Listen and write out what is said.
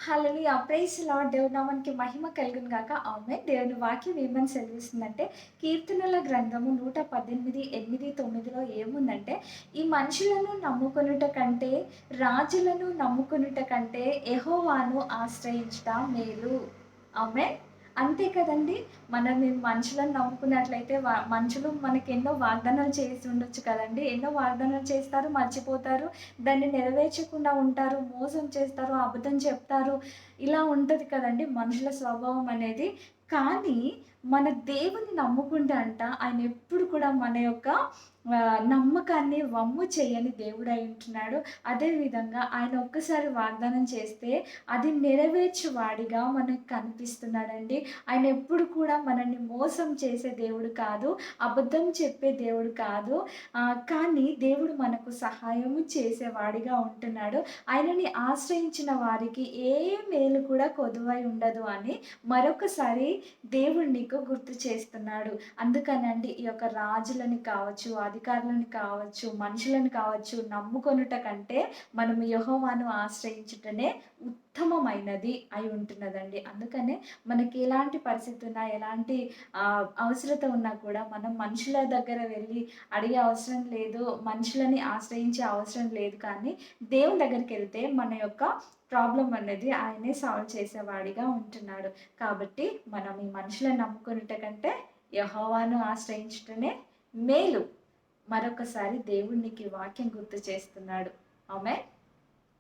హల్లెలూయా! Praise lord. దేవుని నామానికి మహిమ కలుగును గాక. ఆమేన్. దేవుని వాక్యం ఏమని సెలవిస్తుందంటే, కీర్తనల గ్రంథము 118, 8, 9లో ఏముందంటే, ఈ మనుషులను నమ్ముకొనుట కంటే, రాజులను నమ్ముకొనుట కంటే యెహోవాను ఆశ్రయించుట మేలు. ఆమేన్. అంతే కదండీ! మనల్ని మనుషులను నమ్ముకున్నట్లయితే మనుషులు మనకెన్నో వాగ్దానాలు చేసి ఉండొచ్చు కదండీ! ఎన్నో వాగ్దానాలు చేస్తారు, మర్చిపోతారు. దాన్ని నెరవేర్చకుండా ఉంటారు, మోసం చేస్తారు, అబద్ధం చెప్తారు. ఇలా ఉంటది కదండీ మనుషుల స్వభావం అనేది. కానీ మన దేవుని నమ్ముకుంటే ఆయన ఎప్పుడు కూడా మన యొక్క నమ్మకాన్ని వమ్ము చేయని దేవుడై ఉంటున్నాడు. అదే విధంగా ఆయన ఒక్కసారి వాగ్దానం చేస్తే అది నెరవేర్చు వాడిగా మనకు కనిపిస్తున్నాడండి. ఆయన ఎప్పుడు కూడా మనల్ని మోసం చేసే దేవుడు కాదు, అబద్ధం చెప్పే దేవుడు కాదు. కానీ దేవుడు మనకు సహాయము చేసేవాడిగా ఉంటున్నాడు. ఆయనని ఆశ్రయించిన వారికి ఏ మేలు కూడా కొదువై ఉండదు అని మరొకసారి దేవుడు నీకు గుర్తు చేస్తున్నాడు. అందుకనండి ఈ యొక్క రాజులని కావచ్చు, అధికారులను కావచ్చు, మనుషులను కావచ్చు నమ్ముకొనుట కంటే మనము యెహోవాను ఆశ్రయించుటనే ఉత్తమమైనది అయి ఉంటున్నదండి. అందుకనే మనకి ఎలాంటి పరిస్థితి ఉన్నా, ఎలాంటి అవసరత ఉన్నా కూడా మనం మనుషుల దగ్గర వెళ్లి అడిగే అవసరం లేదు. మనుషులని ఆశ్రయించే అవసరం లేదు. కానీ దేవుని దగ్గరికెళ్తే మన యొక్క ప్రాబ్లమ్ అనేది ఆయనే సాల్వ్ చేసేవాడిగా ఉంటున్నాడు. కాబట్టి మనం ఈ మనుషులను నమ్ముకొనుట కంటే యెహోవాను ఆశ్రయించుటనే మేలు. మరొకసారి దేవుడు నీకు ఈ వాక్యం గుర్తు చేస్తున్నాడు. ఆమేన్.